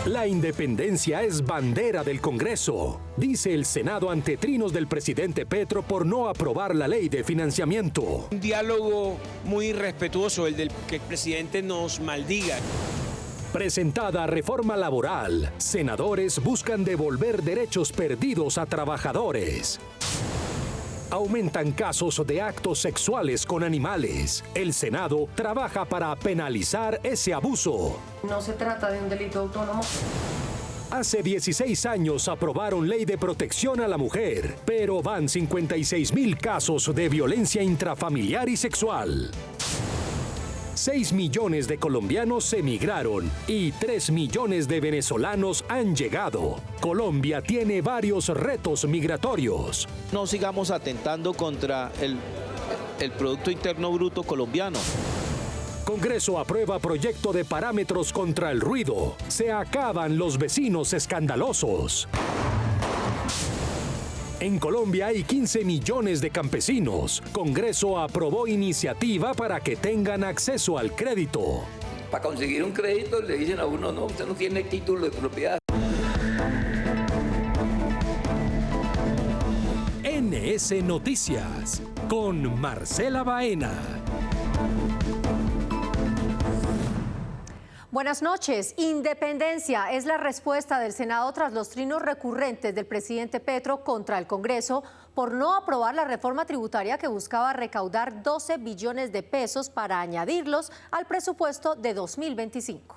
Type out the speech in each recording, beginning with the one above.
La independencia es bandera del Congreso, dice el Senado ante trinos del presidente Petro por no aprobar la ley de financiamiento. Un diálogo muy respetuoso, el del que el presidente nos maldiga. Presentada reforma laboral, senadores buscan devolver derechos perdidos a trabajadores. Aumentan casos de actos sexuales con animales. El Senado trabaja para penalizar ese abuso. No se trata de un delito autónomo. Hace 16 años aprobaron ley de protección a la mujer, pero van 56,000 casos de violencia intrafamiliar y sexual. 6 millones de colombianos emigraron y 3 millones de venezolanos han llegado. Colombia tiene varios retos migratorios. No sigamos atentando contra el Producto Interno Bruto colombiano. Congreso aprueba proyecto de parámetros contra el ruido. Se acaban los vecinos escandalosos. En Colombia hay 15 millones de campesinos. Congreso aprobó iniciativa para que tengan acceso al crédito. Para conseguir un crédito le dicen a uno, no, usted no tiene título de propiedad. NS Noticias, con Marcela Baena. Buenas noches. Independencia es la respuesta del Senado tras los trinos recurrentes del presidente Petro contra el Congreso por no aprobar la reforma tributaria que buscaba recaudar 12 billones de pesos para añadirlos al presupuesto de 2025.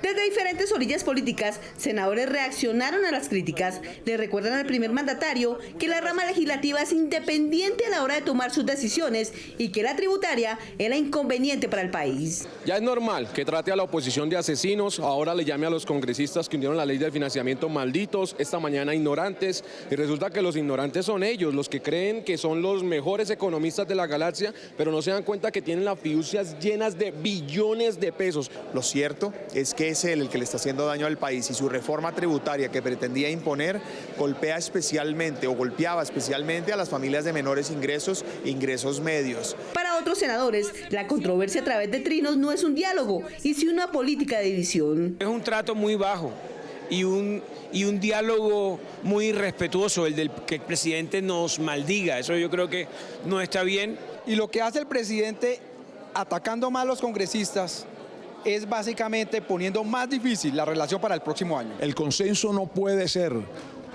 Desde diferentes orillas políticas, senadores reaccionaron a las críticas. Le recuerdan al primer mandatario que la rama legislativa es independiente a la hora de tomar sus decisiones y que la tributaria era inconveniente para el país. Ya es normal que trate a la oposición de asesinos, ahora le llame a los congresistas que hundieron la ley de financiamiento malditos, esta mañana ignorantes, y resulta que los ignorantes son ellos, los que creen que son los mejores economistas de la galaxia, pero no se dan cuenta que tienen las fiducias llenas de billones de pesos. Lo cierto es que es él el que le está haciendo daño al país y su reforma tributaria que pretendía imponer golpeaba especialmente a las familias de menores ingresos e ingresos medios. Para otros senadores, la controversia a través de trinos no es un diálogo, y sí una política de división. Es un trato muy bajo y un diálogo muy respetuoso, el del que el presidente nos maldiga. Eso yo creo que no está bien. Y lo que hace el presidente atacando más a los congresistas es básicamente poniendo más difícil la relación para el próximo año. El consenso no puede ser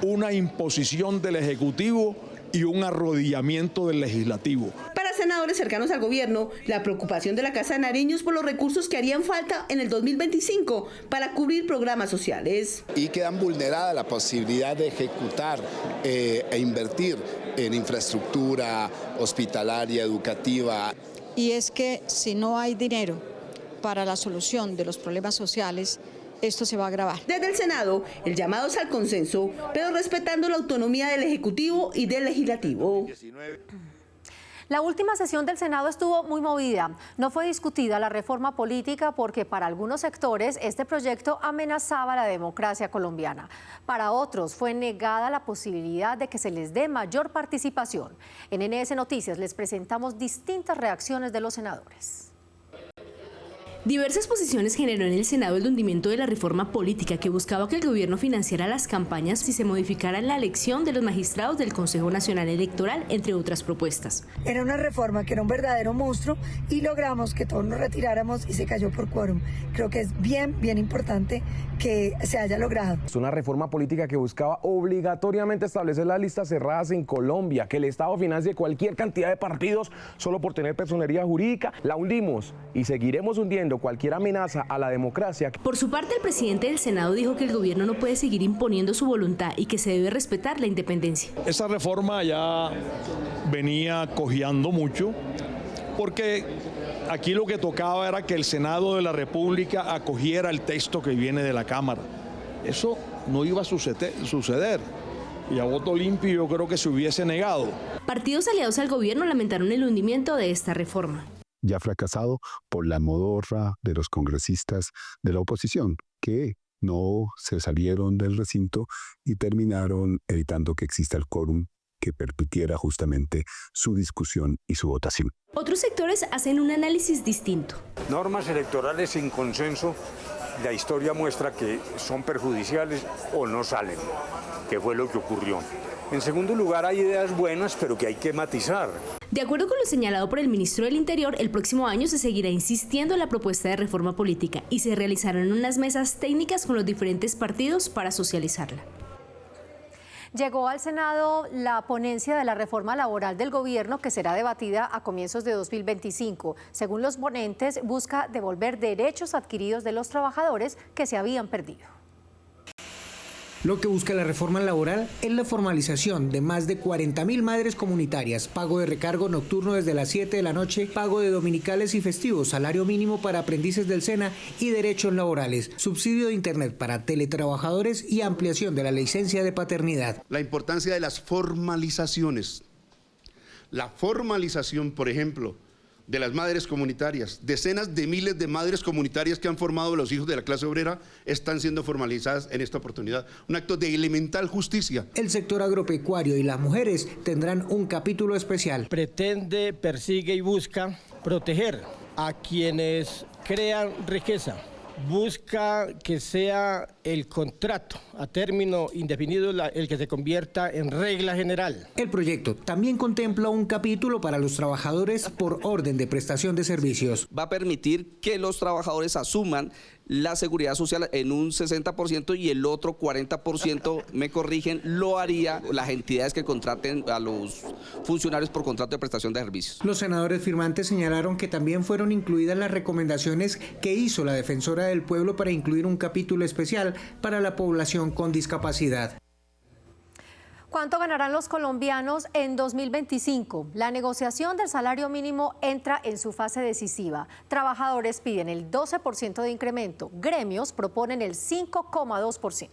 una imposición del Ejecutivo y un arrodillamiento del Legislativo. Para senadores cercanos al gobierno, la preocupación de la Casa de Nariño es por los recursos que harían falta en el 2025 para cubrir programas sociales. Y quedan vulnerada la posibilidad de ejecutar e invertir en infraestructura hospitalaria, educativa. Y es que si no hay dinero para la solución de los problemas sociales, esto se va a agravar. Desde el Senado, el llamado es al consenso, pero respetando la autonomía del Ejecutivo y del Legislativo. La última sesión del Senado estuvo muy movida. No fue discutida la reforma política porque para algunos sectores este proyecto amenazaba la democracia colombiana. Para otros fue negada la posibilidad de que se les dé mayor participación. En NS Noticias les presentamos distintas reacciones de los senadores. Diversas posiciones generó en el Senado el hundimiento de la reforma política que buscaba que el gobierno financiara las campañas si se modificara la elección de los magistrados del Consejo Nacional Electoral, entre otras propuestas. Era una reforma que era un verdadero monstruo y logramos que todos nos retiráramos y se cayó por quórum. Creo que es bien importante que se haya logrado. Es una reforma política que buscaba obligatoriamente establecer las listas cerradas en Colombia, que el Estado financie cualquier cantidad de partidos solo por tener personería jurídica. La hundimos y seguiremos hundiendo cualquier amenaza a la democracia. Por su parte, el presidente del Senado dijo que el gobierno no puede seguir imponiendo su voluntad y que se debe respetar la independencia. Esa reforma ya venía cojeando mucho porque aquí lo que tocaba era que el Senado de la República acogiera el texto que viene de la Cámara. Eso no iba a suceder. Y a voto limpio yo creo que se hubiese negado. Partidos aliados al gobierno lamentaron el hundimiento de esta reforma. Ya fracasado por la modorra de los congresistas de la oposición, que no se salieron del recinto y terminaron evitando que exista el quórum que permitiera justamente su discusión y su votación. Otros sectores hacen un análisis distinto. Normas electorales sin consenso la historia muestra que son perjudiciales o no salen, que fue lo que ocurrió. En segundo lugar, hay ideas buenas, pero que hay que matizar. De acuerdo con lo señalado por el ministro del Interior, el próximo año se seguirá insistiendo en la propuesta de reforma política y se realizarán unas mesas técnicas con los diferentes partidos para socializarla. Llegó al Senado la ponencia de la reforma laboral del gobierno que será debatida a comienzos de 2025. Según los ponentes, busca devolver derechos adquiridos de los trabajadores que se habían perdido. Lo que busca la reforma laboral es la formalización de más de 40.000 madres comunitarias, pago de recargo nocturno desde las 7 de la noche, pago de dominicales y festivos, salario mínimo para aprendices del SENA y derechos laborales, subsidio de internet para teletrabajadores y ampliación de la licencia de paternidad. La importancia de las formalizaciones. La formalización, por ejemplo, de las madres comunitarias. Decenas de miles de madres comunitarias que han formado a los hijos de la clase obrera están siendo formalizadas en esta oportunidad. Un acto de elemental justicia. El sector agropecuario y las mujeres tendrán un capítulo especial. Pretende, persigue y busca proteger a quienes crean riqueza. Busca que sea el contrato a término indefinido el que se convierta en regla general. El proyecto también contempla un capítulo para los trabajadores por orden de prestación de servicios. Va a permitir que los trabajadores asuman la seguridad social en un 60% y el otro 40%, me corrigen, lo haría las entidades que contraten a los funcionarios por contrato de prestación de servicios. Los senadores firmantes señalaron que también fueron incluidas las recomendaciones que hizo la Defensora del Pueblo para incluir un capítulo especial para la población con discapacidad. ¿Cuánto ganarán los colombianos en 2025? La negociación del salario mínimo entra en su fase decisiva. Trabajadores piden el 12% de incremento, gremios proponen el 5,2%.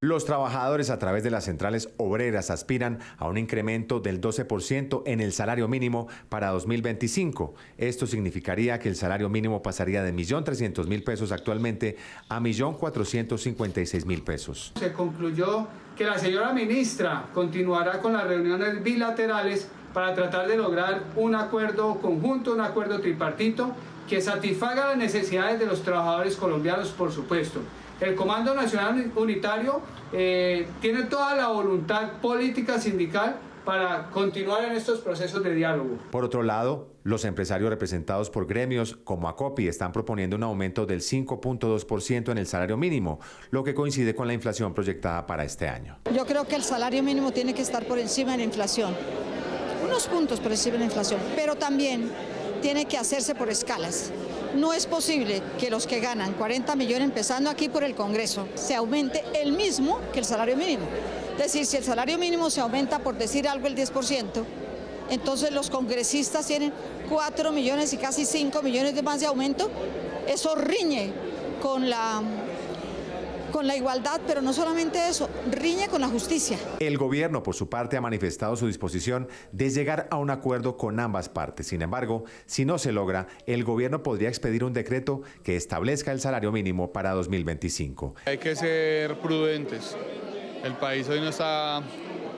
Los trabajadores a través de las centrales obreras aspiran a un incremento del 12% en el salario mínimo para 2025. Esto significaría que el salario mínimo pasaría de 1.300.000 pesos actualmente a 1.456.000 pesos. Se concluyó que la señora ministra continuará con las reuniones bilaterales para tratar de lograr un acuerdo conjunto, un acuerdo tripartito que satisfaga las necesidades de los trabajadores colombianos, por supuesto. El Comando Nacional Unitario tiene toda la voluntad política sindical para continuar en estos procesos de diálogo. Por otro lado, los empresarios representados por gremios como ACOPI están proponiendo un aumento del 5,2% en el salario mínimo, lo que coincide con la inflación proyectada para este año. Yo creo que el salario mínimo tiene que estar por encima de la inflación, unos puntos por encima de la inflación, pero también tiene que hacerse por escalas. No es posible que los que ganan 40 millones, empezando aquí por el Congreso, se aumente el mismo que el salario mínimo. Es decir, si el salario mínimo se aumenta, por decir algo, el 10%, entonces los congresistas tienen 4 millones y casi 5 millones de más de aumento. Eso riñe con la igualdad, pero no solamente eso, riñe con la justicia. El gobierno, por su parte, ha manifestado su disposición de llegar a un acuerdo con ambas partes. Sin embargo, si no se logra, el gobierno podría expedir un decreto que establezca el salario mínimo para 2025. Hay que ser prudentes. El país hoy no está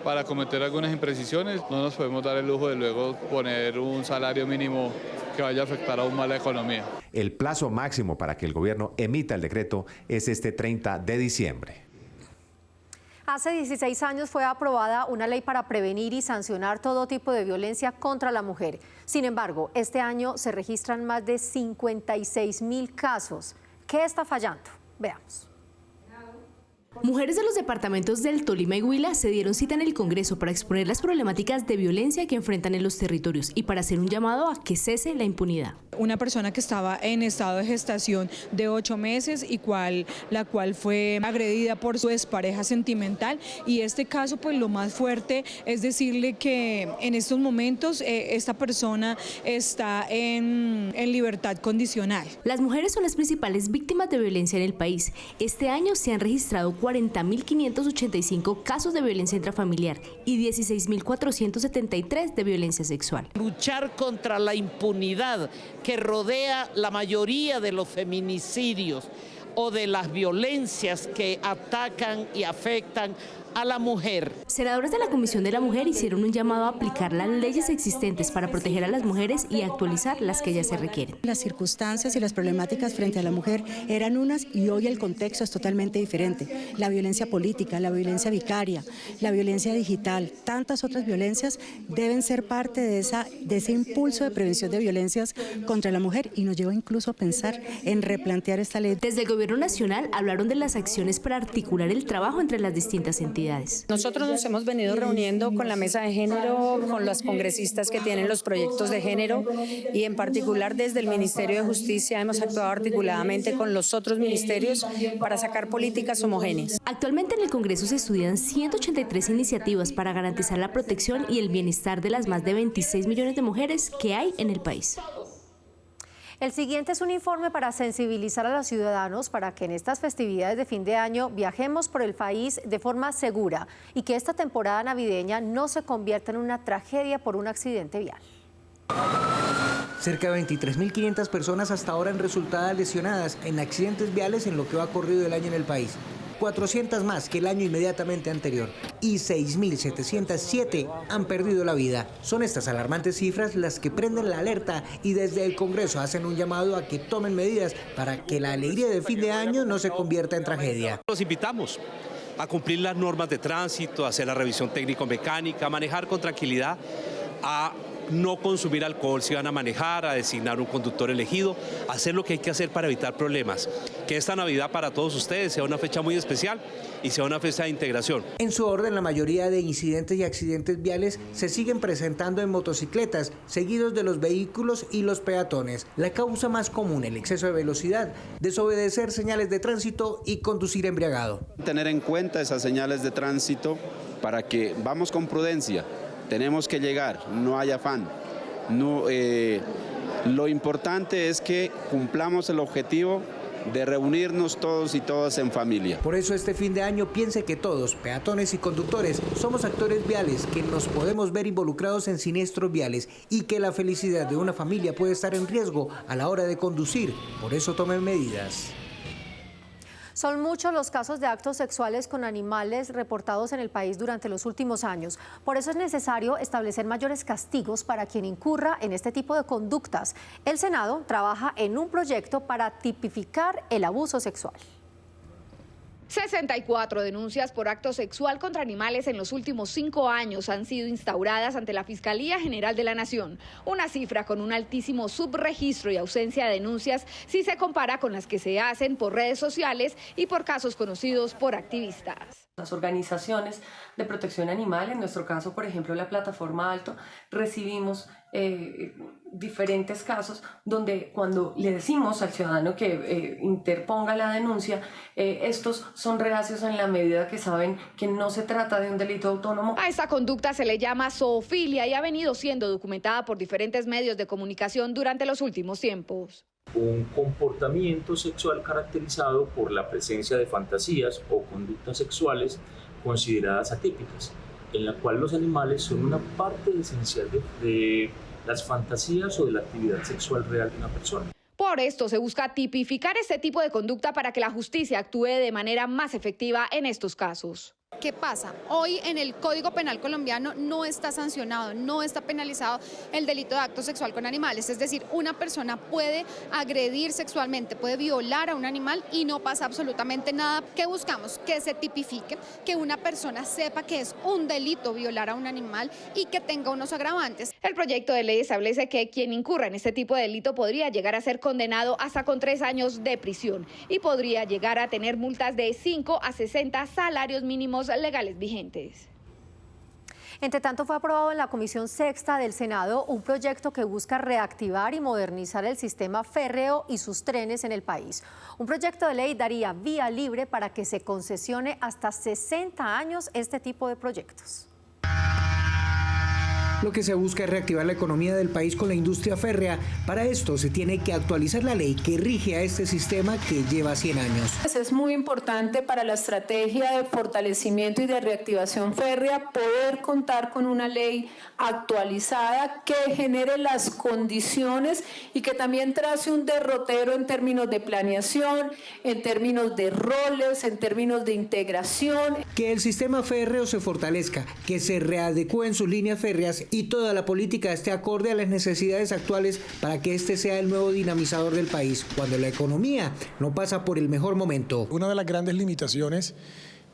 para cometer algunas imprecisiones. No nos podemos dar el lujo de luego poner un salario mínimo que vaya a afectar aún más la economía. El plazo máximo para que el gobierno emita el decreto es este 30 de diciembre. Hace 16 años fue aprobada una ley para prevenir y sancionar todo tipo de violencia contra la mujer. Sin embargo, este año se registran más de 56.000 casos. ¿Qué está fallando? Veamos. Mujeres de los departamentos del Tolima y Huila se dieron cita en el Congreso para exponer las problemáticas de violencia que enfrentan en los territorios y para hacer un llamado a que cese la impunidad. Una persona que estaba en estado de gestación de 8 meses y la cual fue agredida por su expareja sentimental, y este caso, pues lo más fuerte es decirle que en estos momentos esta persona está en libertad condicional. Las mujeres son las principales víctimas de violencia en el país. Este año se han registrado 40.585 casos de violencia intrafamiliar y 16.473 de violencia sexual. Luchar contra la impunidad que rodea la mayoría de los feminicidios o de las violencias que atacan y afectan a la mujer. Senadores de la Comisión de la Mujer hicieron un llamado a aplicar las leyes existentes para proteger a las mujeres y actualizar las que ya se requieren. Las circunstancias y las problemáticas frente a la mujer eran unas y hoy el contexto es totalmente diferente. La violencia política, la violencia vicaria, la violencia digital, tantas otras violencias deben ser parte de ese impulso de prevención de violencias contra la mujer y nos lleva incluso a pensar en replantear esta ley. Desde el Gobierno Nacional hablaron de las acciones para articular el trabajo entre las distintas entidades. Nosotros nos hemos venido reuniendo con la mesa de género, con los congresistas que tienen los proyectos de género y en particular desde el Ministerio de Justicia hemos actuado articuladamente con los otros ministerios para sacar políticas homogéneas. Actualmente en el Congreso se estudian 183 iniciativas para garantizar la protección y el bienestar de las más de 26 millones de mujeres que hay en el país. El siguiente es un informe para sensibilizar a los ciudadanos para que en estas festividades de fin de año viajemos por el país de forma segura y que esta temporada navideña no se convierta en una tragedia por un accidente vial. Cerca de 23.500 personas hasta ahora han resultado lesionadas en accidentes viales en lo que va corrido el año en el país. 400 más que el año inmediatamente anterior y 6.707 han perdido la vida. Son estas alarmantes cifras las que prenden la alerta y desde el Congreso hacen un llamado a que tomen medidas para que la alegría de fin de año no se convierta en tragedia. Los invitamos a cumplir las normas de tránsito, a hacer la revisión técnico-mecánica, a manejar con tranquilidad, a no consumir alcohol si van a manejar, a designar un conductor elegido, a hacer lo que hay que hacer para evitar problemas. Que esta Navidad para todos ustedes sea una fecha muy especial y sea una fecha de integración. En su orden, la mayoría de incidentes y accidentes viales se siguen presentando en motocicletas, seguidos de los vehículos y los peatones. La causa más común, el exceso de velocidad, desobedecer señales de tránsito y conducir embriagado. Tener en cuenta esas señales de tránsito para que vamos con prudencia. Tenemos que llegar, no hay afán. Lo importante es que cumplamos el objetivo de reunirnos todos y todas en familia. Por eso este fin de año piense que todos, peatones y conductores, somos actores viales, que nos podemos ver involucrados en siniestros viales y que la felicidad de una familia puede estar en riesgo a la hora de conducir. Por eso tomen medidas. Son muchos los casos de actos sexuales con animales reportados en el país durante los últimos años. Por eso es necesario establecer mayores castigos para quien incurra en este tipo de conductas. El Senado trabaja en un proyecto para tipificar el abuso sexual. 64 denuncias por acto sexual contra animales en los últimos 5 años han sido instauradas ante la Fiscalía General de la Nación. Una cifra con un altísimo subregistro y ausencia de denuncias si se compara con las que se hacen por redes sociales y por casos conocidos por activistas. Las organizaciones de protección animal, en nuestro caso, por ejemplo, la plataforma Alto, recibimos diferentes casos donde cuando le decimos al ciudadano que interponga la denuncia, estos son reacios en la medida que saben que no se trata de un delito autónomo. A esta conducta se le llama zoofilia y ha venido siendo documentada por diferentes medios de comunicación durante los últimos tiempos. Un comportamiento sexual caracterizado por la presencia de fantasías o conductas sexuales consideradas atípicas, en la cual los animales son una parte esencial de las fantasías o de la actividad sexual real de una persona. Por esto se busca tipificar este tipo de conducta para que la justicia actúe de manera más efectiva en estos casos. ¿Qué pasa? Hoy en el Código Penal colombiano no está sancionado, no está penalizado el delito de acto sexual con animales. Es decir, una persona puede agredir sexualmente, puede violar a un animal y no pasa absolutamente nada. ¿Qué buscamos? Que se tipifique, que una persona sepa que es un delito violar a un animal y que tenga unos agravantes. El proyecto de ley establece que quien incurra en este tipo de delito podría llegar a ser condenado hasta con 3 años de prisión y podría llegar a tener multas de 5 a 60 salarios mínimos legales vigentes. Entre tanto, fue aprobado en la Comisión Sexta del Senado un proyecto que busca reactivar y modernizar el sistema férreo y sus trenes en el país. Un proyecto de ley daría vía libre para que se concesione hasta 60 años este tipo de proyectos. Lo que se busca es reactivar la economía del país con la industria férrea. Para esto se tiene que actualizar la ley que rige a este sistema que lleva 100 años. Es muy importante para la estrategia de fortalecimiento y de reactivación férrea poder contar con una ley actualizada que genere las condiciones y que también trace un derrotero en términos de planeación, en términos de roles, en términos de integración. Que el sistema férreo se fortalezca, que se readecúe en sus líneas férreas y toda la política esté acorde a las necesidades actuales para que este sea el nuevo dinamizador del país, cuando la economía no pasa por el mejor momento. Una de las grandes limitaciones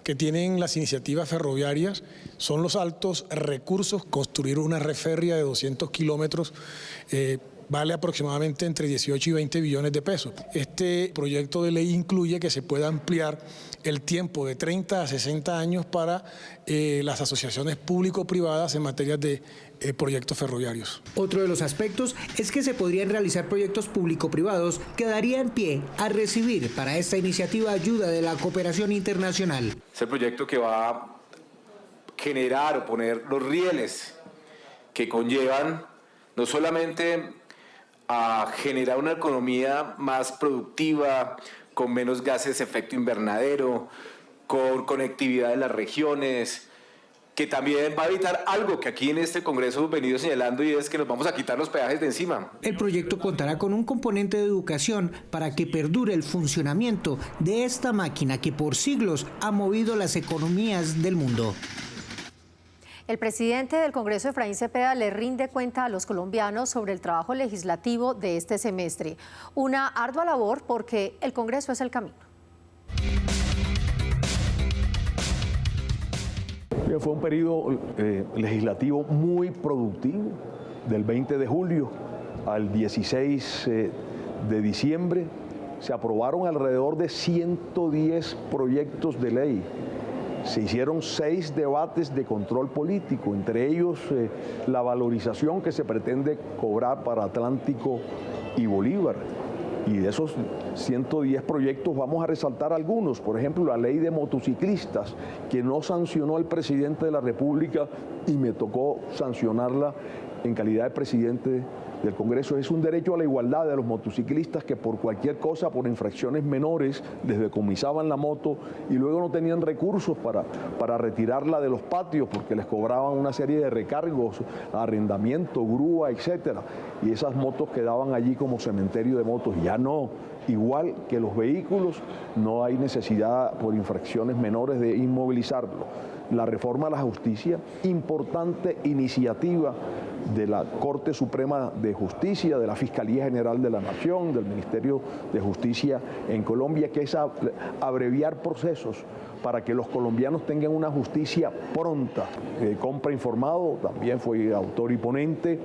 que tienen las iniciativas ferroviarias son los altos recursos. Construir una red férrea de 200 kilómetros vale aproximadamente entre 18 y 20 billones de pesos. Este proyecto de ley incluye que se pueda ampliar el tiempo de 30 a 60 años para las asociaciones público-privadas en materia de proyectos ferroviarios. Otro de los aspectos es que se podrían realizar proyectos público-privados que darían pie a recibir para esta iniciativa ayuda de la cooperación internacional. Es el proyecto que va a generar o poner los rieles que conllevan no solamente a generar una economía más productiva, con menos gases de efecto invernadero, con conectividad de las regiones, que también va a evitar algo que aquí en este Congreso hemos venido señalando, y es que nos vamos a quitar los peajes de encima. El proyecto contará con un componente de educación para que perdure el funcionamiento de esta máquina que por siglos ha movido las economías del mundo. El presidente del Congreso, Efraín Cepeda, le rinde cuenta a los colombianos sobre el trabajo legislativo de este semestre. Una ardua labor porque el Congreso es el camino. Fue un periodo legislativo muy productivo, del 20 de julio al 16 de diciembre. Se aprobaron alrededor de 110 proyectos de ley. Se hicieron 6 debates de control político, entre ellos la valorización que se pretende cobrar para Atlántico y Bolívar. Y de esos 110 proyectos vamos a resaltar algunos. Por ejemplo, la ley de motociclistas, que no sancionó el presidente de la República y me tocó sancionarla en calidad de presidente del Congreso. Es un derecho a la igualdad de los motociclistas que por cualquier cosa, por infracciones menores, les decomisaban la moto y luego no tenían recursos para retirarla de los patios porque les cobraban una serie de recargos, arrendamiento, grúa, etcétera. Y esas motos quedaban allí como cementerio de motos. Ya no, igual que los vehículos, no hay necesidad por infracciones menores de inmovilizarlo. La reforma a la justicia, importante iniciativa de la Corte Suprema de Justicia, de la Fiscalía General de la Nación, del Ministerio de Justicia en Colombia, que es abreviar procesos para que los colombianos tengan una justicia pronta. Compra Informado también fue autor y ponente,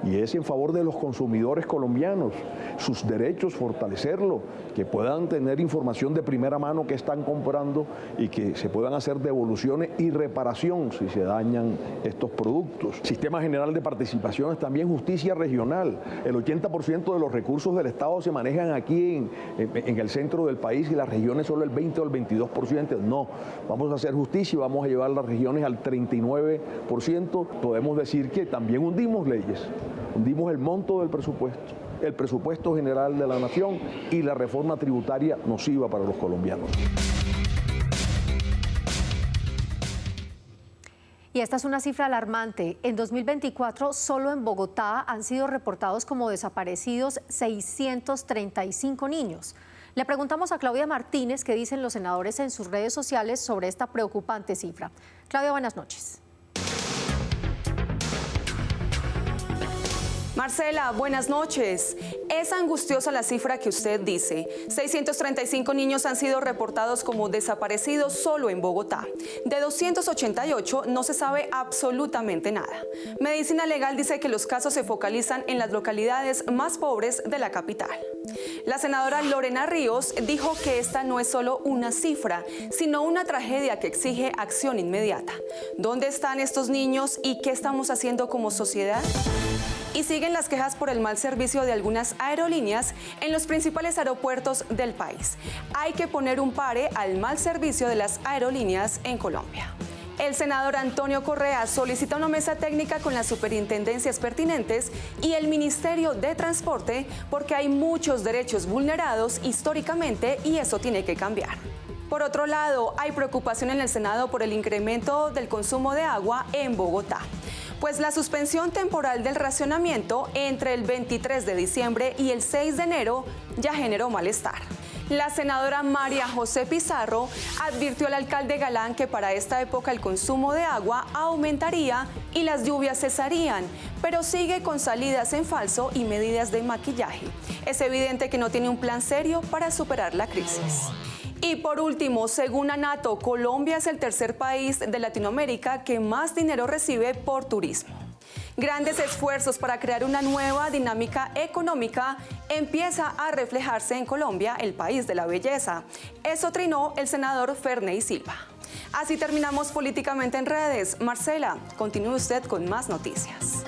y es en favor de los consumidores colombianos, sus derechos, fortalecerlo, que puedan tener información de primera mano que están comprando y que se puedan hacer devoluciones y reparación si se dañan estos productos. Sistema General de Participaciones, también justicia regional. El 80% de los recursos del Estado se manejan aquí en el centro del país y las regiones solo el 20 o el 22%. No, vamos a hacer justicia y vamos a llevar las regiones al 39%. Podemos decir que también hundimos leyes. Hundimos el monto del presupuesto, el presupuesto general de la nación y la reforma tributaria nociva para los colombianos. Y esta es una cifra alarmante. En 2024, solo en Bogotá han sido reportados como desaparecidos 635 niños. Le preguntamos a Claudia Martínez qué dicen los senadores en sus redes sociales sobre esta preocupante cifra. Claudia, buenas noches. Marcela, buenas noches. Es angustiosa la cifra que usted dice. 635 niños han sido reportados como desaparecidos solo en Bogotá. De 288 no se sabe absolutamente nada. Medicina Legal dice que los casos se focalizan en las localidades más pobres de la capital. La senadora Lorena Ríos dijo que esta no es solo una cifra, sino una tragedia que exige acción inmediata. ¿Dónde están estos niños y qué estamos haciendo como sociedad? Y siguen las quejas por el mal servicio de algunas aerolíneas en los principales aeropuertos del país. Hay que poner un pare al mal servicio de las aerolíneas en Colombia. El senador Antonio Correa solicita una mesa técnica con las superintendencias pertinentes y el Ministerio de Transporte porque hay muchos derechos vulnerados históricamente y eso tiene que cambiar. Por otro lado, hay preocupación en el Senado por el incremento del consumo de agua en Bogotá, pues la suspensión temporal del racionamiento entre el 23 de diciembre y el 6 de enero ya generó malestar. La senadora María José Pizarro advirtió al alcalde Galán que para esta época el consumo de agua aumentaría y las lluvias cesarían, pero sigue con salidas en falso y medidas de maquillaje. Es evidente que no tiene un plan serio para superar la crisis. Y por último, según ANATO, Colombia es el tercer país de Latinoamérica que más dinero recibe por turismo. Grandes esfuerzos para crear una nueva dinámica económica empieza a reflejarse en Colombia, el país de la belleza. Eso trinó el senador Ferney Silva. Así terminamos Políticamente en Redes. Marcela, continúe usted con más noticias.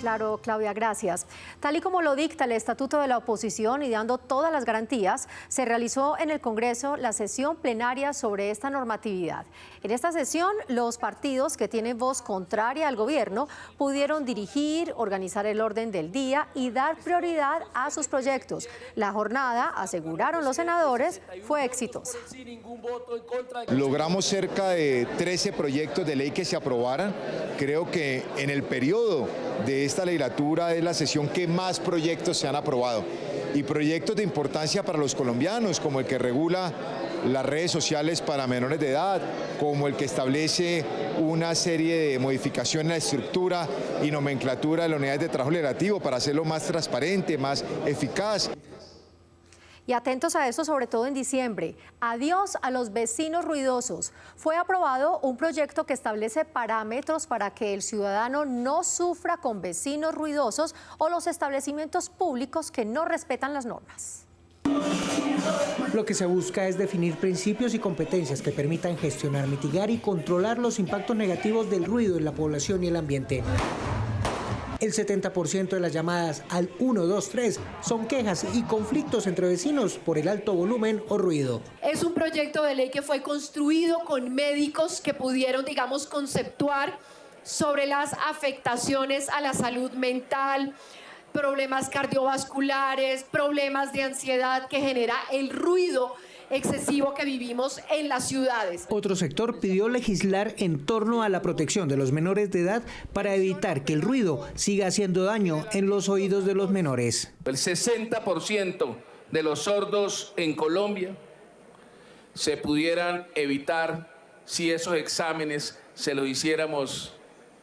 Claro, Claudia, gracias. Tal y como lo dicta el Estatuto de la Oposición y dando todas las garantías, se realizó en el Congreso la sesión plenaria sobre esta normatividad. En esta sesión, los partidos que tienen voz contraria al gobierno pudieron dirigir, organizar el orden del día y dar prioridad a sus proyectos. La jornada, aseguraron los senadores, fue exitosa. Logramos cerca de 13 proyectos de ley que se aprobaran. Creo que en el periodo de esta legislatura es la sesión que más proyectos se han aprobado y proyectos de importancia para los colombianos, como el que regula las redes sociales para menores de edad, como el que establece una serie de modificaciones en la estructura y nomenclatura de las unidades de trabajo legislativo para hacerlo más transparente, más eficaz. Y atentos a eso, sobre todo en diciembre. Adiós a los vecinos ruidosos. Fue aprobado un proyecto que establece parámetros para que el ciudadano no sufra con vecinos ruidosos o los establecimientos públicos que no respetan las normas. Lo que se busca es definir principios y competencias que permitan gestionar, mitigar y controlar los impactos negativos del ruido en la población y el ambiente. El 70% de las llamadas al 123 son quejas y conflictos entre vecinos por el alto volumen o ruido. Es un proyecto de ley que fue construido con médicos que pudieron, conceptuar sobre las afectaciones a la salud mental, problemas cardiovasculares, problemas de ansiedad que genera el ruido excesivo que vivimos en las ciudades. Otro sector pidió legislar en torno a la protección de los menores de edad para evitar que el ruido siga haciendo daño en los oídos de los menores. El 60% de los sordos en Colombia se pudieran evitar si esos exámenes se los hiciéramos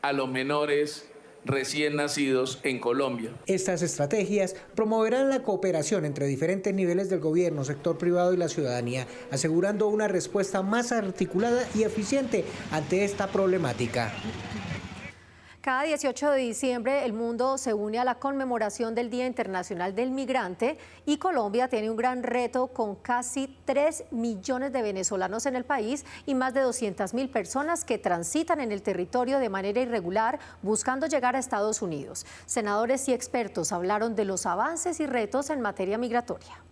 a los menores recién nacidos en Colombia. Estas estrategias promoverán la cooperación entre diferentes niveles del gobierno, sector privado y la ciudadanía, asegurando una respuesta más articulada y eficiente ante esta problemática. Cada 18 de diciembre el mundo se une a la conmemoración del Día Internacional del Migrante y Colombia tiene un gran reto con casi 3 millones de venezolanos en el país y más de 200.000 personas que transitan en el territorio de manera irregular buscando llegar a Estados Unidos. Senadores y expertos hablaron de los avances y retos en materia migratoria.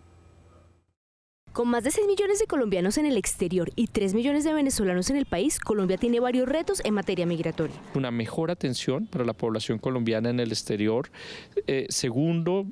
Con más de 6 millones de colombianos en el exterior y 3 millones de venezolanos en el país, Colombia tiene varios retos en materia migratoria. Una mejor atención para la población colombiana en el exterior. Segundo,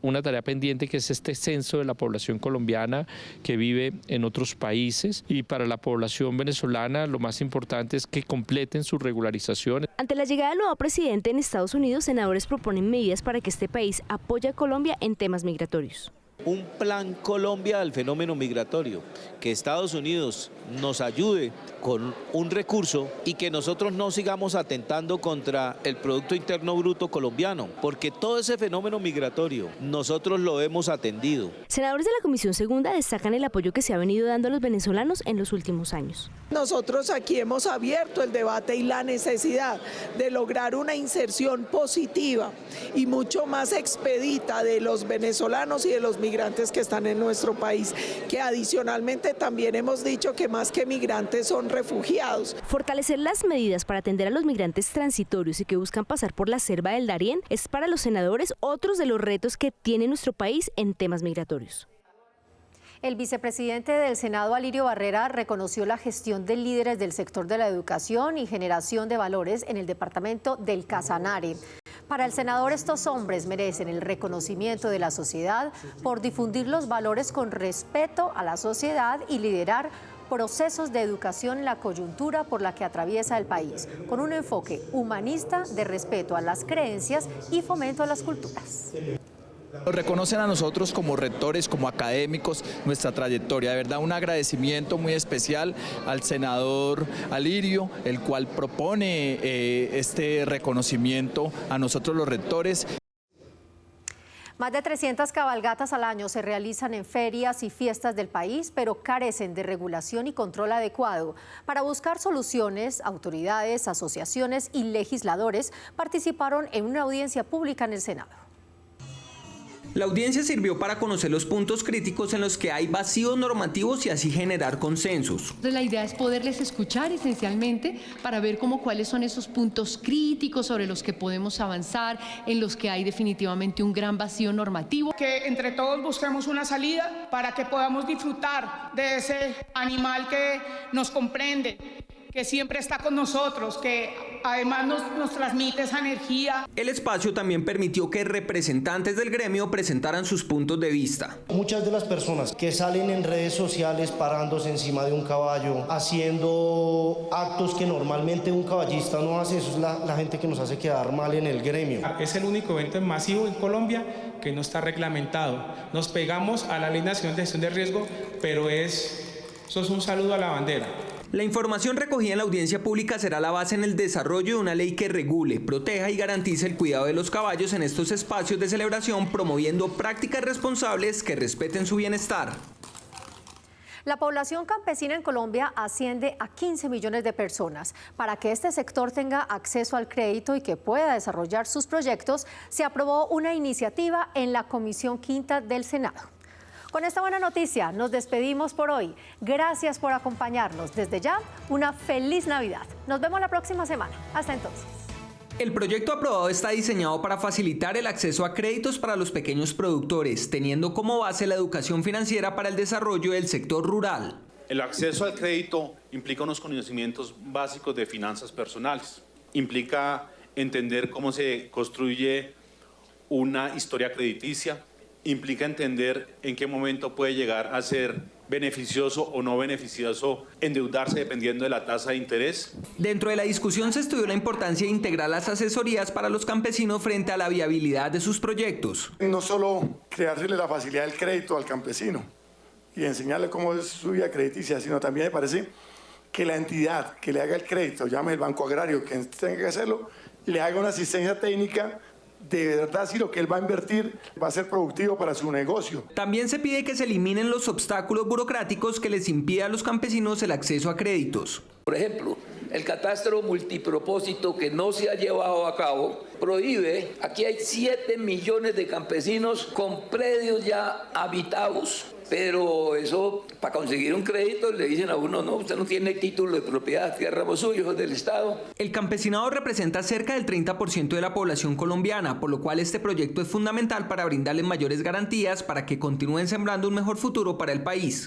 una tarea pendiente que es este censo de la población colombiana que vive en otros países. Y para la población venezolana lo más importante es que completen su regularización. Ante la llegada del nuevo presidente en Estados Unidos, senadores proponen medidas para que este país apoye a Colombia en temas migratorios. Un plan Colombia al fenómeno migratorio, que Estados Unidos nos ayude con un recurso y que nosotros no sigamos atentando contra el Producto Interno Bruto colombiano, porque todo ese fenómeno migratorio nosotros lo hemos atendido. Senadores de la Comisión Segunda destacan el apoyo que se ha venido dando a los venezolanos en los últimos años. Nosotros aquí hemos abierto el debate y la necesidad de lograr una inserción positiva y mucho más expedita de los venezolanos y de los migrantes que están en nuestro país, que adicionalmente también hemos dicho que más que migrantes son refugiados. Fortalecer las medidas para atender a los migrantes transitorios y que buscan pasar por la selva del Darién es para los senadores otros de los retos que tiene nuestro país en temas migratorios. El vicepresidente del Senado, Alirio Barrera, reconoció la gestión de líderes del sector de la educación y generación de valores en el departamento del Casanare. Para el senador, estos hombres merecen el reconocimiento de la sociedad por difundir los valores con respeto a la sociedad y liderar procesos de educación en la coyuntura por la que atraviesa el país, con un enfoque humanista de respeto a las creencias y fomento a las culturas. Nos reconocen a nosotros como rectores, como académicos, nuestra trayectoria. De verdad, un agradecimiento muy especial al senador Alirio, el cual propone este reconocimiento a nosotros los rectores. Más de 300 cabalgatas al año se realizan en ferias y fiestas del país, pero carecen de regulación y control adecuado. Para buscar soluciones, autoridades, asociaciones y legisladores participaron en una audiencia pública en el Senado. La audiencia sirvió para conocer los puntos críticos en los que hay vacíos normativos y así generar consensos. Entonces, la idea es poderles escuchar esencialmente para ver cuáles son esos puntos críticos sobre los que podemos avanzar, en los que hay definitivamente un gran vacío normativo. Que entre todos busquemos una salida para que podamos disfrutar de ese animal que nos comprende, que siempre está con nosotros, que además nos transmite esa energía. El espacio también permitió que representantes del gremio presentaran sus puntos de vista. Muchas de las personas que salen en redes sociales parándose encima de un caballo, haciendo actos que normalmente un caballista no hace, eso es la gente que nos hace quedar mal en el gremio. Es el único evento masivo en Colombia que no está reglamentado. Nos pegamos a la Ley Nacional de Gestión de Riesgo, pero eso es un saludo a la bandera. La información recogida en la audiencia pública será la base en el desarrollo de una ley que regule, proteja y garantice el cuidado de los caballos en estos espacios de celebración, promoviendo prácticas responsables que respeten su bienestar. La población campesina en Colombia asciende a 15 millones de personas. Para que este sector tenga acceso al crédito y que pueda desarrollar sus proyectos, se aprobó una iniciativa en la Comisión Quinta del Senado. Con esta buena noticia nos despedimos por hoy. Gracias por acompañarnos. Desde ya, una feliz Navidad. Nos vemos la próxima semana. Hasta entonces. El proyecto aprobado está diseñado para facilitar el acceso a créditos para los pequeños productores, teniendo como base la educación financiera para el desarrollo del sector rural. El acceso al crédito implica unos conocimientos básicos de finanzas personales. Implica entender cómo se construye una historia crediticia. Implica entender en qué momento puede llegar a ser beneficioso o no beneficioso endeudarse dependiendo de la tasa de interés. Dentro de la discusión se estudió la importancia de integrar las asesorías para los campesinos frente a la viabilidad de sus proyectos. No solo crearle la facilidad del crédito al campesino y enseñarle cómo es su vida crediticia, sino también me parece que la entidad que le haga el crédito, llame el Banco Agrario, que tenga que hacerlo, le haga una asistencia técnica de verdad si lo que él va a invertir va a ser productivo para su negocio. También se pide que se eliminen los obstáculos burocráticos que les impida a los campesinos el acceso a créditos. Por ejemplo, el catastro multipropósito que no se ha llevado a cabo prohíbe, aquí hay 7 millones de campesinos con predios ya habitados. Pero eso, para conseguir un crédito, le dicen a uno, no, usted no tiene título de propiedad, tierra suyo, es del Estado. El campesinado representa cerca del 30% de la población colombiana, por lo cual este proyecto es fundamental para brindarles mayores garantías para que continúen sembrando un mejor futuro para el país.